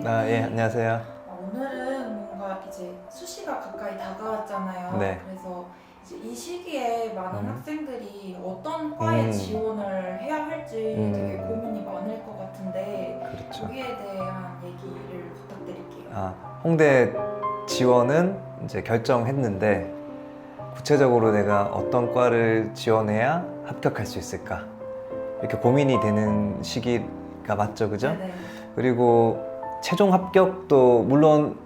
예, 안녕하세요. 오늘은 뭔가 이제 수시가 가까이 다가왔잖아요. 네. 그래서 이제 이 시기에 많은 음. 학생들이 어떤 과에 지원을 해야 할지 되게 음. 고민이 많을 것 같은데 그렇죠. 거기에 대한 얘기를 부탁드릴게요. 홍대 지원은 이제 결정했는데 구체적으로 내가 어떤 과를 지원해야 합격할 수 있을까? 이렇게 고민이 되는 시기가 맞죠, 그죠? 네네. 그리고 최종 합격도 물론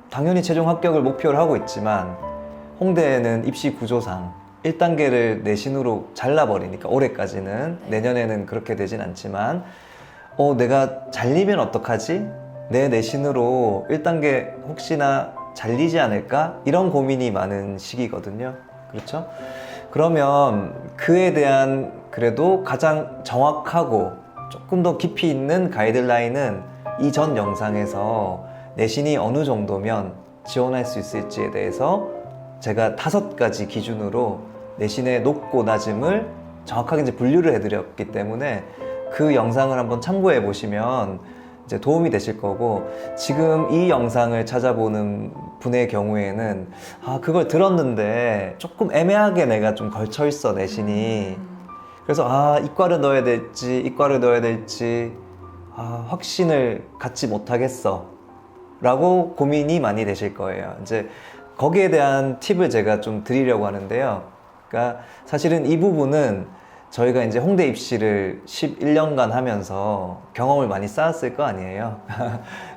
당연히 최종 합격을 목표로 하고 있지만 홍대에는 입시 구조상 1단계를 내신으로 잘라버리니까 올해까지는, 내년에는 그렇게 되진 않지만 내가 잘리면 어떡하지? 내 내신으로 1단계 혹시나 잘리지 않을까? 이런 고민이 많은 시기거든요. 그렇죠? 그러면 그에 대한 그래도 가장 정확하고 조금 더 깊이 있는 가이드라인은 이전 영상에서 내신이 어느 정도면 지원할 수 있을지에 대해서 제가 5가지 기준으로 내신의 높고 낮음을 정확하게 이제 분류를 해드렸기 때문에 그 영상을 한번 참고해 보시면 이제 도움이 되실 거고, 지금 이 영상을 찾아보는 분의 경우에는 그걸 들었는데 조금 애매하게 내가 좀 걸쳐 있어 내신이. 그래서 이과를 넣어야 될지 이과를 넣어야 될지 확신을 갖지 못하겠어 라고 고민이 많이 되실 거예요. 이제 거기에 대한 팁을 제가 좀 드리려고 하는데요. 그러니까 사실은 이 부분은 저희가 이제 홍대 입시를 11년간 하면서 경험을 많이 쌓았을 거 아니에요.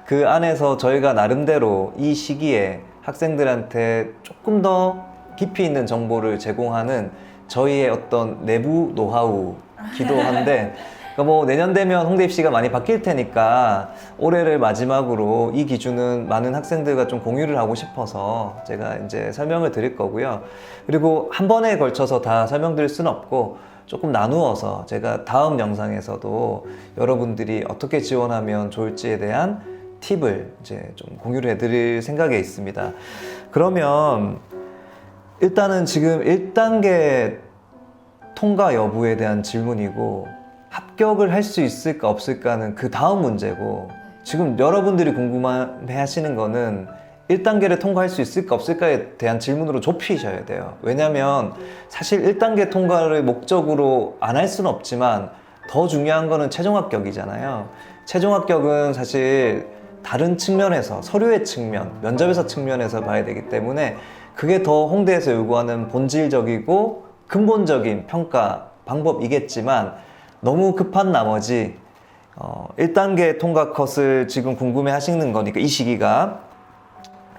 그 안에서 저희가 나름대로 이 시기에 학생들한테 조금 더 깊이 있는 정보를 제공하는 저희의 어떤 내부 노하우기도 한데, 그러니까 뭐 내년 되면 홍대 입시가 많이 바뀔 테니까 올해를 마지막으로 이 기준은 많은 학생들과 좀 공유를 하고 싶어서 제가 이제 설명을 드릴 거고요. 그리고 한 번에 걸쳐서 다 설명드릴 수는 없고 조금 나누어서 제가 다음 영상에서도 여러분들이 어떻게 지원하면 좋을지에 대한 팁을 이제 좀 공유를 해드릴 생각에 있습니다. 그러면 일단은 지금 1단계 통과 여부에 대한 질문이고, 합격을 할 수 있을까 없을까는 그 다음 문제고, 지금 여러분들이 궁금해 하시는 거는 1단계를 통과할 수 있을까 없을까에 대한 질문으로 좁히셔야 돼요. 왜냐면 사실 1단계 통과를 목적으로 안 할 수는 없지만 더 중요한 거는 최종 합격이잖아요. 최종 합격은 사실 다른 측면에서, 서류의 측면, 면접에서 측면에서 봐야 되기 때문에 그게 더 홍대에서 요구하는 본질적이고 근본적인 평가 방법이겠지만, 너무 급한 나머지 1단계 통과 컷을 지금 궁금해 하시는 거니까, 이 시기가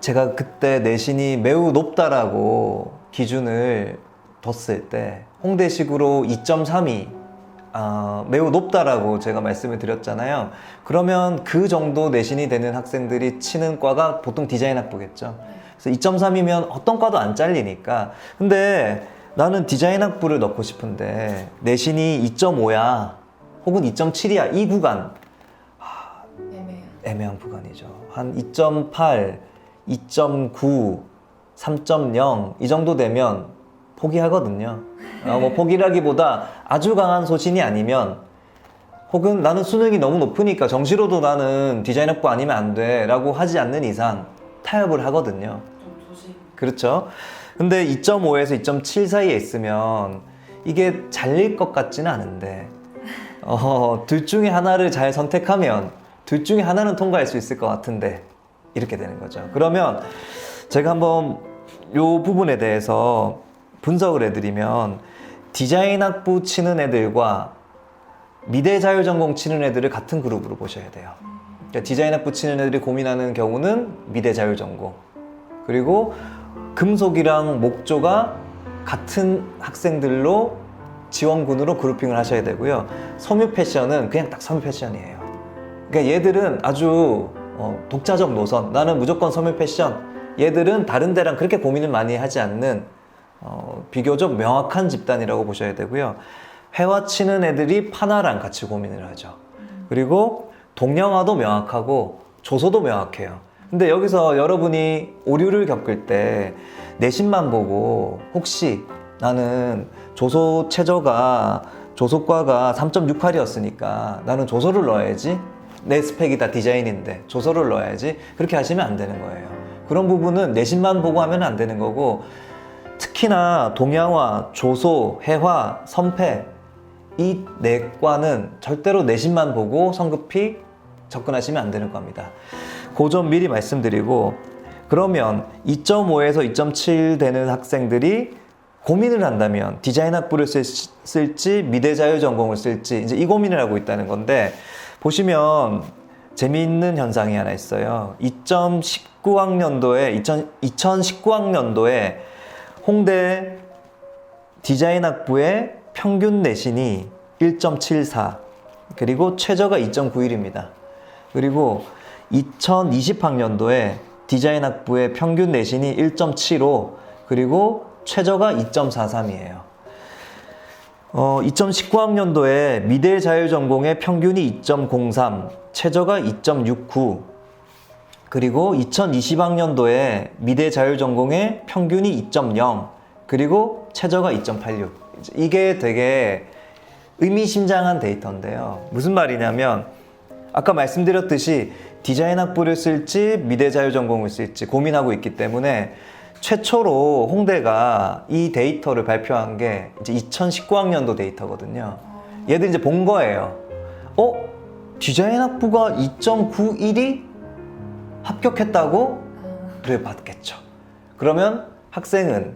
제가 그때 내신이 매우 높다라고 기준을 뒀을 때 홍대식으로 2.32 매우 높다라고 제가 말씀을 드렸잖아요. 그러면 그 정도 내신이 되는 학생들이 치는 과가 보통 디자인 학부겠죠. 그래서 2.3이면 어떤 과도 안 잘리니까. 근데 나는 디자인 학부를 넣고 싶은데 내신이 2.5야 혹은 2.7이야 이 구간 애매한 구간이죠. 한 2.8, 2.9, 3.0 이 정도 되면 포기하거든요. 뭐 포기라기보다 아주 강한 소신이 아니면, 혹은 나는 수능이 너무 높으니까 정시로도 나는 디자인 학부 아니면 안 돼 라고 하지 않는 이상 타협을 하거든요. 좀 조심. 그렇죠. 근데 2.5에서 2.7 사이에 있으면 이게 잘릴 것 같지는 않은데 둘 중에 하나를 잘 선택하면 둘 중에 하나는 통과할 수 있을 것 같은데 이렇게 되는 거죠. 그러면 제가 한번 이 부분에 대해서 분석을 해드리면, 디자인 학부 치는 애들과 미대 자율전공 치는 애들을 같은 그룹으로 보셔야 돼요. 그러니까 디자인 학부 치는 애들이 고민하는 경우는 미대 자율전공, 그리고 금속이랑 목조가 같은 학생들로 지원군으로 그룹핑을 하셔야 되고요. 섬유 패션은 그냥 딱 섬유 패션이에요. 그러니까 얘들은 아주 독자적 노선, 나는 무조건 섬유 패션. 얘들은 다른 데랑 그렇게 고민을 많이 하지 않는 비교적 명확한 집단이라고 보셔야 되고요. 회화 치는 애들이 파나랑 같이 고민을 하죠. 그리고 동영화도 명확하고 조소도 명확해요. 근데 여기서 여러분이 오류를 겪을 때 내신만 보고 혹시 나는 조소 최저가 조소과가 3.68이었으니까 나는 조소를 넣어야지 내 스펙이 다 디자인인데 조서를 넣어야지. 그렇게 하시면 안 되는 거예요. 그런 부분은 내신만 보고 하면 안 되는 거고, 특히나 동양화, 조소, 회화, 선패 이 네 과는 절대로 내신만 보고 성급히 접근하시면 안 되는 겁니다. 그 점 미리 말씀드리고, 그러면 2.5에서 2.7 되는 학생들이 고민을 한다면 디자인학부를 쓸지 미대자율전공을 쓸지 이제 이 고민을 하고 있다는 건데, 보시면 재미있는 현상이 하나 있어요. 2019학년도에 홍대 디자인학부의 평균 내신이 1.74, 그리고 최저가 2.91입니다. 그리고 2020학년도에 디자인학부의 평균 내신이 1.75, 그리고 최저가 2.43이에요. 2019학년도에 미대자율전공의 평균이 2.03, 최저가 2.69, 그리고 2020학년도에 미대자율전공의 평균이 2.0, 그리고 최저가 2.86. 이게 되게 의미심장한 데이터인데요. 무슨 말이냐면, 아까 말씀드렸듯이 디자인학부를 쓸지 미대자율전공을 쓸지 고민하고 있기 때문에 최초로 홍대가 이 데이터를 발표한 게 이제 2019학년도 데이터거든요. 얘들 이제 본 거예요. 디자인학부가 2.91이 합격했다고? 그래 받겠죠. 그러면 학생은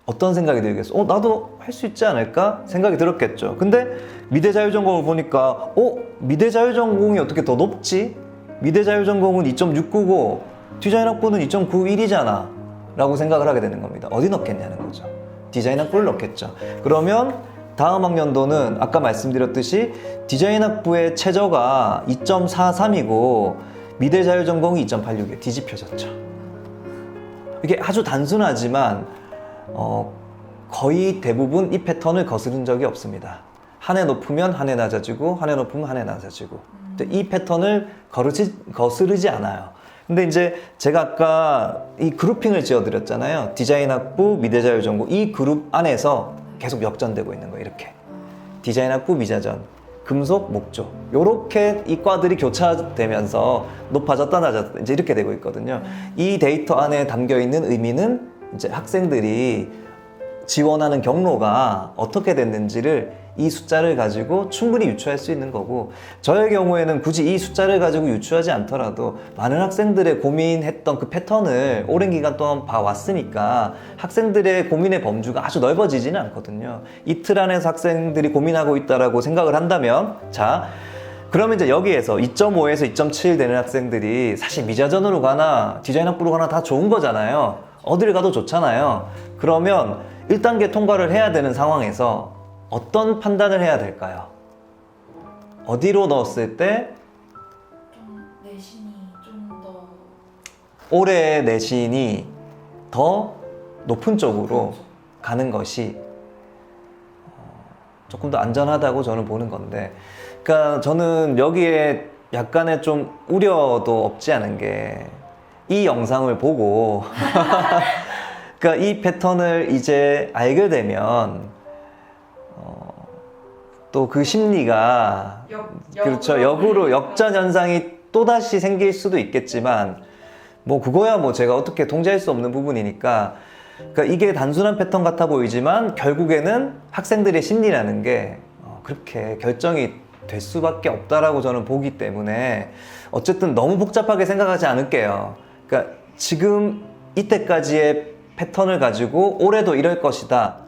어떤 생각이 들겠어? 나도 할 수 있지 않을까? 생각이 들었겠죠. 근데 미대자율전공을 보니까 미대자율전공이 어떻게 더 높지? 미대자율전공은 2.699, 디자인학부는 2.91이잖아 라고 생각을 하게 되는 겁니다. 어디 넣겠냐는 거죠. 디자인학부를 넣겠죠. 그러면 다음 학년도는 아까 말씀드렸듯이 디자인학부의 최저가 2.43이고 미대자율전공이 2.86이에요. 뒤집혀졌죠. 이게 아주 단순하지만 거의 대부분 이 패턴을 거스른 적이 없습니다. 한 해 높으면 한 해 낮아지고, 한 해 높으면 한 해 낮아지고. 이 패턴을 거스르지 않아요. 근데 이제 제가 아까 이 그룹핑을 지어드렸잖아요. 디자인학부, 미대자율전공. 이 그룹 안에서 계속 역전되고 있는 거예요. 이렇게. 디자인학부, 미자전, 금속, 목조. 요렇게 이 과들이 교차되면서 높아졌다 낮아졌다 이제 이렇게 되고 있거든요. 이 데이터 안에 담겨 있는 의미는 이제 학생들이 지원하는 경로가 어떻게 됐는지를 이 숫자를 가지고 충분히 유추할 수 있는 거고, 저의 경우에는 굳이 이 숫자를 가지고 유추하지 않더라도 많은 학생들의 고민했던 그 패턴을 오랜 기간 동안 봐왔으니까 학생들의 고민의 범주가 아주 넓어지지는 않거든요. 이틀 안에서 학생들이 고민하고 있다라고 생각을 한다면, 자, 그러면 이제 여기에서 2.5에서 2.7 되는 학생들이 사실 미자전으로 가나 디자인학부로 가나 다 좋은 거잖아요. 어딜 가도 좋잖아요. 그러면 1단계 통과를 해야 되는 상황에서 어떤 판단을 해야 될까요? 어디로 넣었을 때 좀 내신이 좀 더 올해 내신이 더 높은 쪽으로 가는 것이 조금 더 안전하다고 저는 보는 건데, 그러니까 저는 여기에 약간의 좀 우려도 없지 않은 게, 이 영상을 보고 그러니까 이 패턴을 이제 알게 되면 또 그 심리가 그렇죠. 역으로 역전 현상이 또다시 생길 수도 있겠지만, 뭐 그거야 뭐 제가 어떻게 통제할 수 없는 부분이니까, 그러니까 이게 단순한 패턴 같아 보이지만 결국에는 학생들의 심리라는 게 그렇게 결정이 될 수밖에 없다라고 저는 보기 때문에 어쨌든 너무 복잡하게 생각하지 않을게요. 그러니까 지금 이때까지의 패턴을 가지고 올해도 이럴 것이다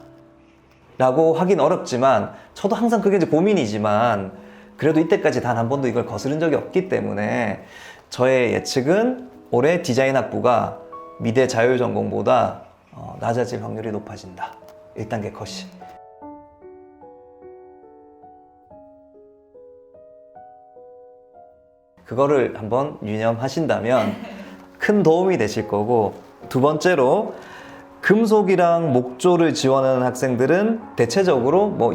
라고 하긴 어렵지만, 저도 항상 그게 이제 고민이지만 그래도 이때까지 단 한 번도 이걸 거스른 적이 없기 때문에 저의 예측은 올해 디자인학부가 미대 자율전공보다 낮아질 확률이 높아진다. 1단계 컷이. 그거를 한번 유념하신다면 큰 도움이 되실 거고, 두 번째로 금속이랑 목조를 지원하는 학생들은 대체적으로 뭐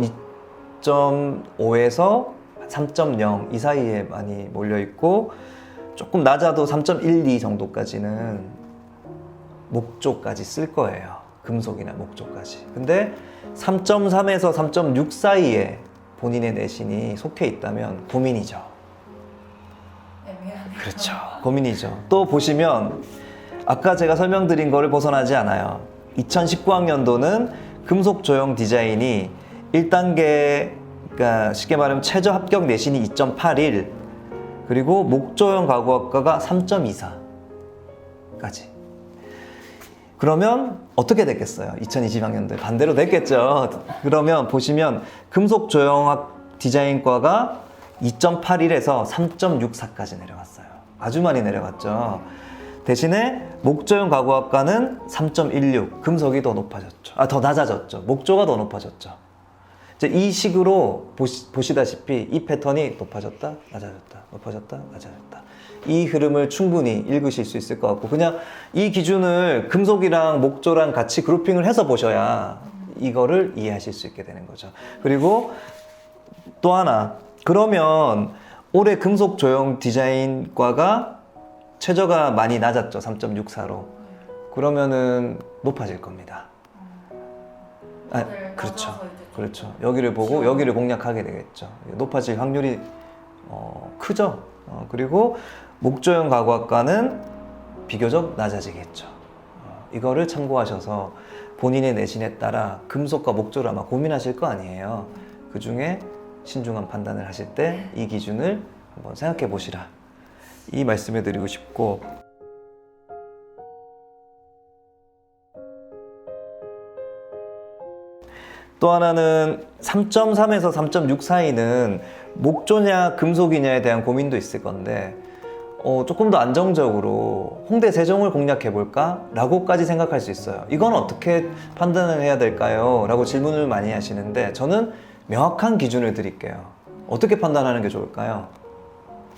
2.5에서 3.0 이 사이에 많이 몰려 있고, 조금 낮아도 3.12 정도까지는 목조까지 쓸 거예요. 금속이나 목조까지. 근데 3.3에서 3.6 사이에 본인의 내신이 속해 있다면 고민이죠. 그렇죠. 고민이죠. 또 보시면 아까 제가 설명드린 거를 벗어나지 않아요. 2019학년도는 금속 조형 디자인이 1단계, 그러니까 쉽게 말하면 최저 합격 내신이 2.81, 그리고 목조형 가구학과가 3.24까지. 그러면 어떻게 됐겠어요? 2020학년도에 반대로 됐겠죠. 그러면 보시면 금속 조형학 디자인과가 2.81에서 3.64까지 내려갔어요. 아주 많이 내려갔죠. 대신에 목조형 가구학과는 3.16, 금속이 더 높아졌죠. 더 낮아졌죠. 목조가 더 높아졌죠. 이제 이 식으로 보시다시피 이 패턴이 높아졌다, 낮아졌다, 높아졌다, 낮아졌다. 이 흐름을 충분히 읽으실 수 있을 것 같고, 그냥 이 기준을 금속이랑 목조랑 같이 그룹핑을 해서 보셔야 이거를 이해하실 수 있게 되는 거죠. 그리고 또 하나, 그러면 올해 금속 조형 디자인과가 최저가 많이 낮았죠. 3.64로. 그러면은 높아질 겁니다. 그렇죠. 그렇죠. 여기를 보고 여기를 공략하게 되겠죠. 높아질 확률이 크죠. 그리고 목조형 가구학과는 비교적 낮아지겠죠. 이거를 참고하셔서 본인의 내신에 따라 금속과 목조를 아마 고민하실 거 아니에요. 그 중에 신중한 판단을 하실 때 이 기준을 한번 생각해 보시라, 이 말씀을 드리고 싶고, 또 하나는 3.3에서 3.6 사이는 목조냐 금속이냐에 대한 고민도 있을 건데, 조금 더 안정적으로 홍대 세종을 공략해 볼까? 라고까지 생각할 수 있어요. 이건 어떻게 판단을 해야 될까요? 라고 질문을 많이 하시는데, 저는 명확한 기준을 드릴게요. 어떻게 판단하는 게 좋을까요?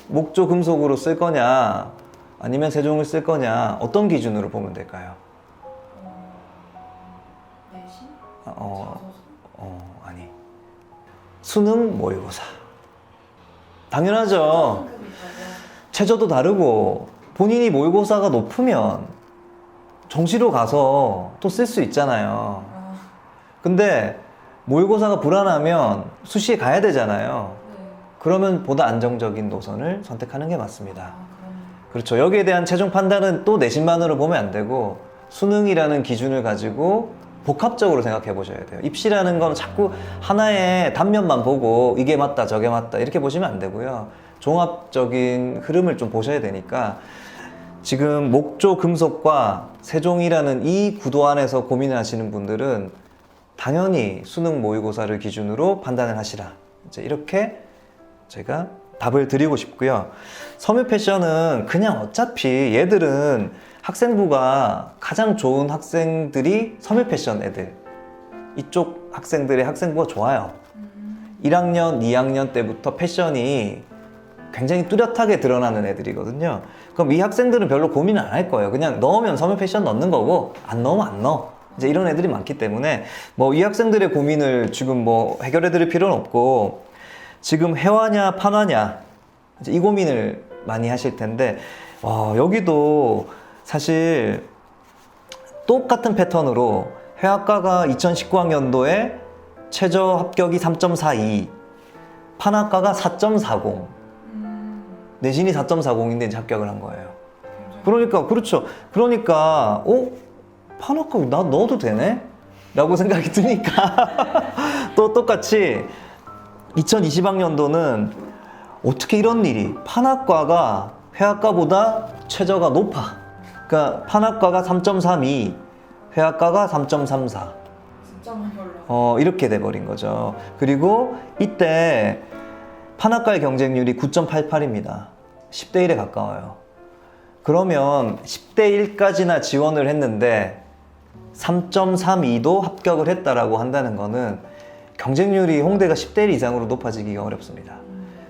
목조 금속으로 쓸 거냐, 아니면 세종을 쓸 거냐, 어떤 기준으로 보면 될까요? 내신? 아니. 수능 모의고사. 당연하죠. 최저도 다르고, 본인이 모의고사가 높으면 정시로 가서 또 쓸 수 있잖아요. 근데 모의고사가 불안하면 수시에 가야 되잖아요. 그러면 보다 안정적인 노선을 선택하는 게 맞습니다. 그렇죠. 여기에 대한 최종 판단은 또 내신만으로 보면 안 되고, 수능이라는 기준을 가지고 복합적으로 생각해 보셔야 돼요. 입시라는 건 자꾸 하나의 단면만 보고 이게 맞다 저게 맞다 이렇게 보시면 안 되고요. 종합적인 흐름을 좀 보셔야 되니까, 지금 목조 금속과 세종이라는 이 구도 안에서 고민을 하시는 분들은 당연히 수능 모의고사를 기준으로 판단을 하시라, 이제 이렇게 제가 답을 드리고 싶고요. 섬유 패션은 그냥 어차피 얘들은 학생부가 가장 좋은 학생들이 섬유 패션 애들, 이쪽 학생들의 학생부가 좋아요. 1학년, 2학년 때부터 패션이 굉장히 뚜렷하게 드러나는 애들이거든요. 그럼 이 학생들은 별로 고민을 안 할 거예요. 그냥 넣으면 섬유 패션 넣는 거고, 안 넣으면 안 넣어. 이제 이런 애들이 많기 때문에 이 학생들의 고민을 지금 해결해 드릴 필요는 없고, 지금 해화냐 판화냐 이제 이 고민을 많이 하실 텐데, 여기도 사실 똑같은 패턴으로 해학과가 2019학년도에 최저 합격이 3.42, 판학과가 4.40, 내신이 4.40인데 이제 합격을 한 거예요. 그러니까 그렇죠. 그러니까 판학과 나 넣어도 되네? 라고 생각이 드니까 또 똑같이 2020학년도는 어떻게 이런 일이, 판학과가 회학과보다 최저가 높아. 그러니까 판학과가 3.32, 회학과가 3.34. 진짜 많이 올라. 이렇게 돼버린 거죠. 그리고 이때 판학과의 경쟁률이 9.88입니다. 10대 1에 가까워요. 그러면 10대 1까지나 지원을 했는데 3.32도 합격을 했다라고 한다는 거는 경쟁률이 홍대가 10대 1 이상으로 높아지기가 어렵습니다.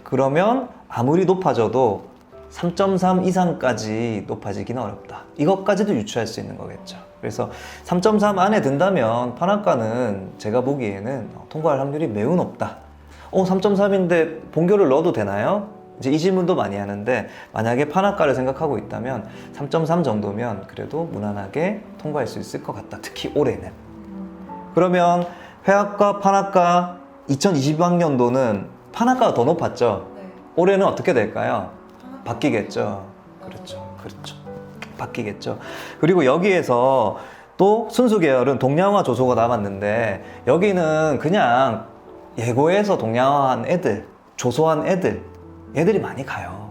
그러면 아무리 높아져도 3.3 이상까지 높아지기는 어렵다. 이것까지도 유추할 수 있는 거겠죠. 그래서 3.3 안에 든다면 판학과는 제가 보기에는 통과할 확률이 매우 높다. 3.3인데 본교를 넣어도 되나요? 이제 이 질문도 많이 하는데, 만약에 판학과를 생각하고 있다면 3.3 정도면 그래도 무난하게 통과할 수 있을 것 같다. 특히 올해는. 그러면 회학과 판학과 2020학년도는 판학과가 더 높았죠? 네. 올해는 어떻게 될까요? 판학과가 바뀌겠죠. 그렇죠. 그렇죠. 바뀌겠죠. 그리고 여기에서 또 순수 계열은 동양화 조소가 남았는데 여기는 그냥 예고에서 동양화한 애들, 조소한 애들이 많이 가요.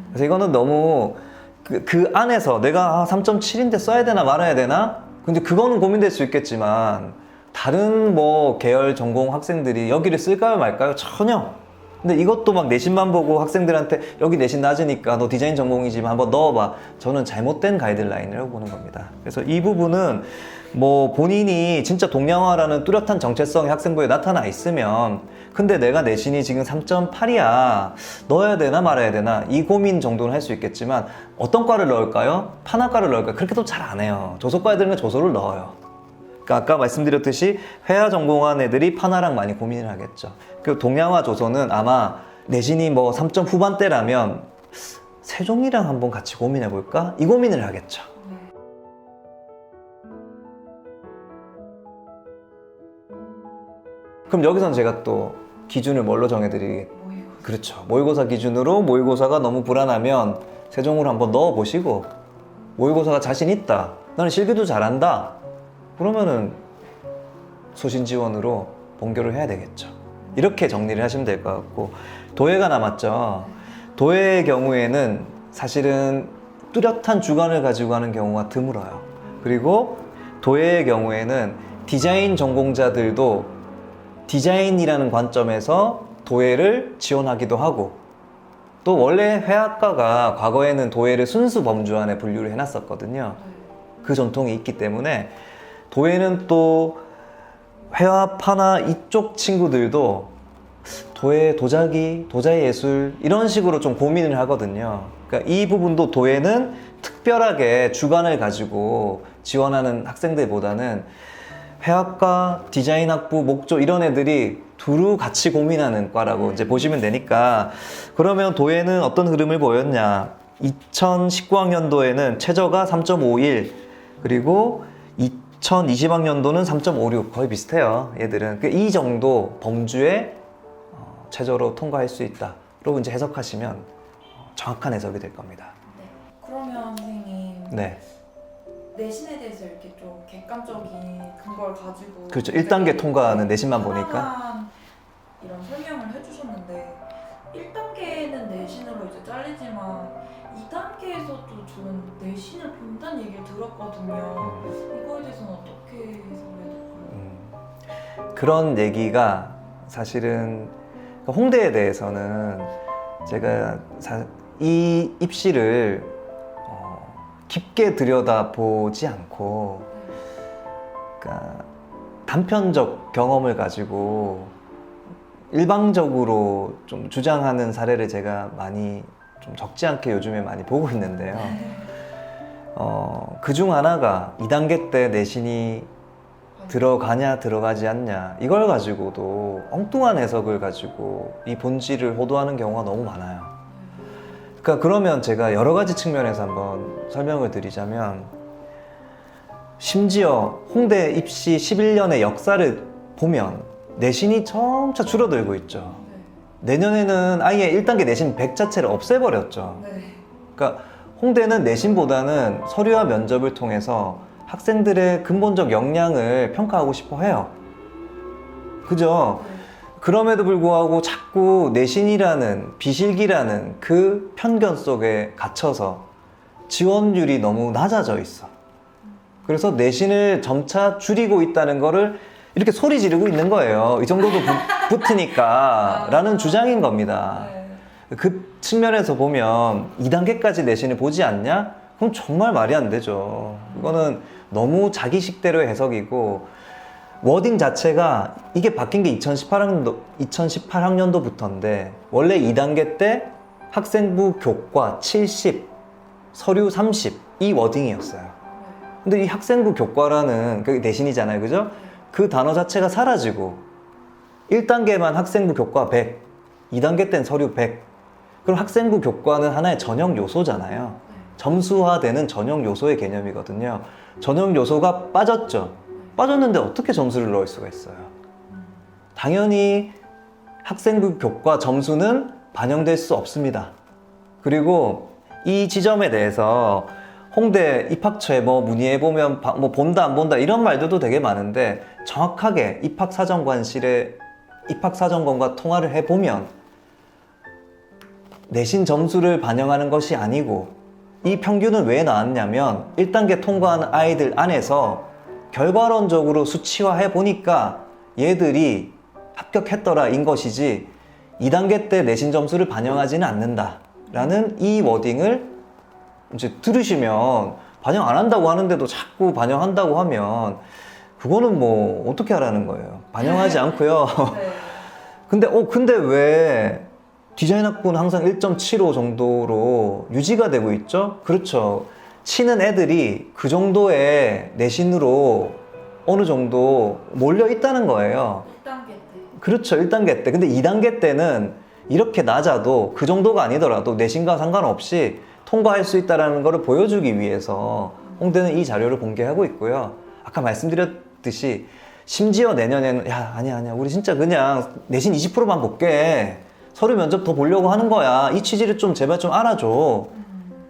그래서 이거는 너무 그 안에서 내가 3.7인데 써야 되나 말아야 되나? 근데 그거는 고민될 수 있겠지만 다른 뭐 계열 전공 학생들이 여기를 쓸까요 말까요? 전혀. 근데 이것도 막 내신만 보고 학생들한테 여기 내신 낮으니까 너 디자인 전공이지만 한번 넣어봐. 저는 잘못된 가이드라인이라고 보는 겁니다. 그래서 이 부분은 뭐 본인이 진짜 동양화라는 뚜렷한 정체성이 학생부에 나타나 있으면 근데 내가 내신이 지금 3.8이야. 넣어야 되나 말아야 되나 이 고민 정도는 할 수 있겠지만 어떤 과를 넣을까요? 판화과를 넣을까요? 그렇게도 잘 안 해요. 조소과에 들면 조소를 넣어요. 그러니까 아까 말씀드렸듯이 회화 전공한 애들이 판화랑 많이 고민을 하겠죠. 그 동양화 조소는 아마 내신이 뭐 3점 후반대라면 세종이랑 한번 같이 고민해 볼까? 이 고민을 하겠죠. 그럼 여기선 제가 또 기준을 뭘로 정해드리겠? 모의고사. 그렇죠. 모의고사 기준으로 모의고사가 너무 불안하면 세종으로 한번 넣어보시고 모의고사가 자신 있다. 나는 실기도 잘한다. 그러면은 소신 지원으로 본교를 해야 되겠죠. 이렇게 정리를 하시면 될 것 같고 도예가 남았죠. 도예의 경우에는 사실은 뚜렷한 주관을 가지고 하는 경우가 드물어요. 그리고 도예의 경우에는 디자인 전공자들도 디자인이라는 관점에서 도예를 지원하기도 하고 또 원래 회화과가 과거에는 도예를 순수 범주안에 분류를 해놨었거든요. 그 전통이 있기 때문에 도예는 또 회화, 판화 이쪽 친구들도 도예, 도자기, 도자예술 이런 식으로 좀 고민을 하거든요. 그러니까 이 부분도 도예는 특별하게 주관을 가지고 지원하는 학생들보다는 회화과, 디자인학부, 목조 이런 애들이 두루 같이 고민하는 과라고 이제 보시면 되니까 그러면 도예는 어떤 흐름을 보였냐 2019학년도에는 최저가 3.51 그리고 2020학년도는 3.56 거의 비슷해요. 얘들은 이 정도 범주의 최저로 통과할 수 있다. 라고 이제 해석하시면 정확한 해석이 될 겁니다. 네. 그러면 선생님 네. 내신에 대해서 이렇게 좀 객관적인 근거를 가지고 그렇죠. 1단계 통과하는 내신만 보니까 하나만 이런 설명을 해주셨는데 1단계는 내신으로 이제 잘리지만 2단계에서도 저는 내신을 본다는 얘기를 들었거든요. 이거에 대해서는 어떻게 해석해야 될까요? 그런 얘기가 사실은 홍대에 대해서는 제가 이 입시를 깊게 들여다보지 않고 그러니까 단편적 경험을 가지고 일방적으로 좀 주장하는 사례를 제가 많이 좀 적지 않게 요즘에 많이 보고 있는데요. 그중 하나가 2단계 때 내신이 들어가냐 들어가지 않냐 이걸 가지고도 엉뚱한 해석을 가지고 이 본질을 호도하는 경우가 너무 많아요. 그러니까 그러면 제가 여러 가지 측면에서 한번 설명을 드리자면 심지어 홍대 입시 11년의 역사를 보면 내신이 점차 줄어들고 있죠. 내년에는 아예 1단계 내신 100 자체를 없애버렸죠. 그러니까 홍대는 내신보다는 서류와 면접을 통해서 학생들의 근본적 역량을 평가하고 싶어 해요. 그죠? 그럼에도 불구하고 자꾸 내신이라는 비실기라는 그 편견 속에 gat혀서 지원율이 너무 낮아져 있어. 그래서 내신을 점차 줄이고 있다는 거를 이렇게 소리 지르고 있는 거예요. 이 정도도 붙으니까 라는 주장인 겁니다. 그 측면에서 보면 2단계까지 내신을 보지 않냐? 그럼 정말 말이 안 되죠. 이거는 너무 자기식대로의 해석이고 워딩 자체가 이게 바뀐 게 2018학년도부터인데 원래 2단계 때 학생부 교과 70, 서류 30 이 워딩이었어요. 근데 이 학생부 교과라는 그게 내신이잖아요. 그죠? 그 단어 자체가 사라지고 1단계만 학생부 교과 100, 2단계 땐 서류 100. 그럼 학생부 교과는 하나의 전형 요소잖아요. 점수화되는 전형 요소의 개념이거든요. 전형 요소가 빠졌죠. 빠졌는데 어떻게 점수를 넣을 수가 있어요? 당연히 학생부 교과 점수는 반영될 수 없습니다. 그리고 이 지점에 대해서 홍대 입학처에 뭐 문의해보면 뭐 본다 안 본다 이런 말들도 되게 많은데 정확하게 입학사정관과 통화를 해보면 내신 점수를 반영하는 것이 아니고 이 평균은 왜 나왔냐면 1단계 통과한 아이들 안에서 결과론적으로 수치화해 보니까 얘들이 합격했더라 인 것이지 2단계 때 내신 점수를 반영하지는 않는다 라는 이 워딩을 이제 들으시면 반영 안 한다고 하는데도 자꾸 반영한다고 하면 그거는 뭐 어떻게 하라는 거예요. 반영하지 않고요. 네. 근데 왜 디자인학부는 항상 1.75 정도로 유지가 되고 있죠? 그렇죠. 치는 애들이 그 정도의 내신으로 어느 정도 몰려 있다는 거예요. 1단계 때. 그렇죠. 1단계 때. 근데 2단계 때는 이렇게 낮아도 그 정도가 아니더라도 내신과 상관없이 통과할 수 있다는 것을 보여주기 위해서 홍대는 이 자료를 공개하고 있고요. 아까 말씀드렸듯이 심지어 내년에는 야 아니야 우리 진짜 그냥 내신 20%만 볼게. 서류 면접 더 보려고 하는 거야. 이 취지를 좀 제발 좀 알아줘.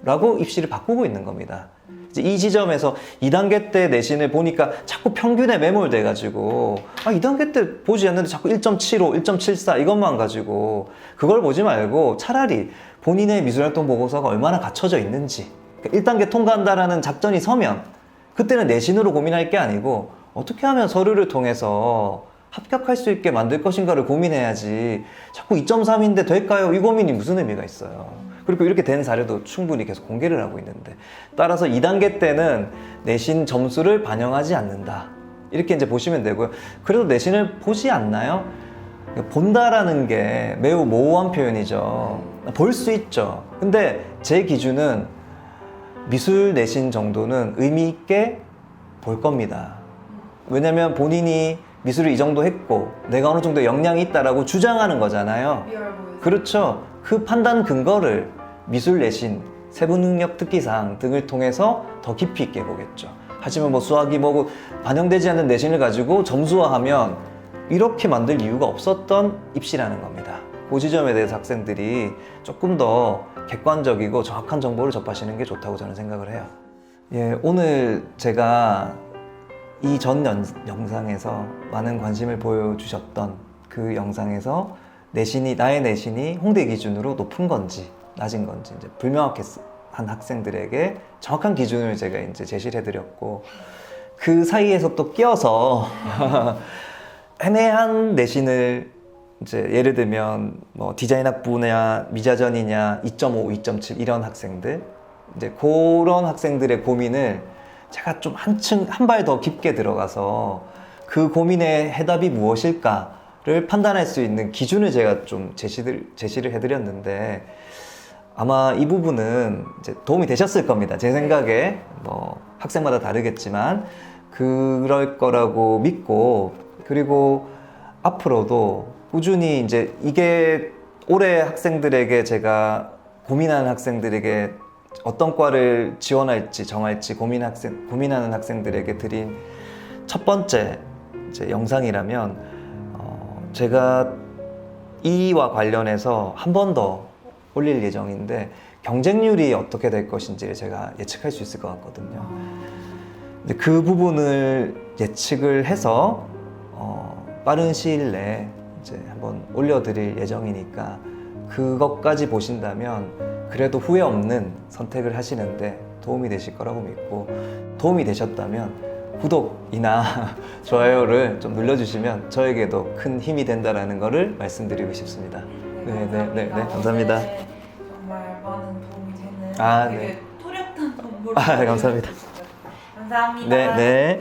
라고 입시를 바꾸고 있는 겁니다. 이제 이 지점에서 2단계 때 내신을 보니까 자꾸 평균에 매몰돼가지고 2단계 때 보지 않는데 자꾸 1.75, 1.74 이것만 가지고 그걸 보지 말고 차라리 본인의 미술활동 보고서가 얼마나 갖춰져 있는지 1단계 통과한다라는 작전이 서면 그때는 내신으로 고민할 게 아니고 어떻게 하면 서류를 통해서 합격할 수 있게 만들 것인가를 고민해야지 자꾸 2.3인데 될까요? 이 고민이 무슨 의미가 있어요. 그리고 이렇게 된 사례도 충분히 계속 공개를 하고 있는데 따라서 2단계 때는 내신 점수를 반영하지 않는다. 이렇게 이제 보시면 되고요. 그래도 내신을 보지 않나요? 본다라는 게 매우 모호한 표현이죠. 볼 수 있죠. 근데 제 기준은 미술 내신 정도는 의미 있게 볼 겁니다. 왜냐면 본인이 미술을 이 정도 했고 내가 어느 정도 역량이 있다라고 주장하는 거잖아요. 그렇죠. 그 판단 근거를 미술 내신, 세부 능력 특기사항 등을 통해서 더 깊이 있게 보겠죠. 하지만 뭐 수학이 뭐고 반영되지 않는 내신을 가지고 점수화하면 이렇게 만들 이유가 없었던 입시라는 겁니다. 그 지점에 대해서 학생들이 조금 더 객관적이고 정확한 정보를 접하시는 게 좋다고 저는 생각을 해요. 예, 오늘 제가 이 전 영상에서 많은 관심을 보여주셨던 그 영상에서 나의 내신이 홍대 기준으로 높은 건지 낮은 건지 이제 불명확한 학생들에게 정확한 기준을 제가 이제 제시를 해드렸고 그 사이에서 또 끼어서 애매한 내신을 이제 예를 들면 뭐 디자인학부냐 미자전이냐 2.5, 2.7 이런 학생들 이제 그런 학생들의 고민을 제가 좀 한 발 더 깊게 들어가서 그 고민의 해답이 무엇일까를 판단할 수 있는 기준을 제가 좀 제시를 해드렸는데 아마 이 부분은 이제 도움이 되셨을 겁니다. 제 생각에 뭐 학생마다 다르겠지만 그럴 거라고 믿고 그리고 앞으로도 꾸준히 이제 이게 올해 학생들에게 제가 고민하는 학생들에게 어떤 과를 지원할지 정할지 고민하는 학생들에게 드린 첫 번째 이제 영상이라면 제가 이와 관련해서 한 번 더 올릴 예정인데 경쟁률이 어떻게 될 것인지를 제가 예측할 수 있을 것 같거든요. 근데 그 부분을 예측을 해서 빠른 시일 내에 이제 한번 올려드릴 예정이니까 그것까지 보신다면 그래도 후회 없는 선택을 하시는데 도움이 되실 거라고 믿고 도움이 되셨다면 구독이나 좋아요를 좀 눌러주시면 저에게도 큰 힘이 된다는 것을 말씀드리고 싶습니다. 네, 감사합니다. 정말 많은 도움이 되는 아, 되게 네. 토렷한 정보를 감사합니다. 감사합니다. 네.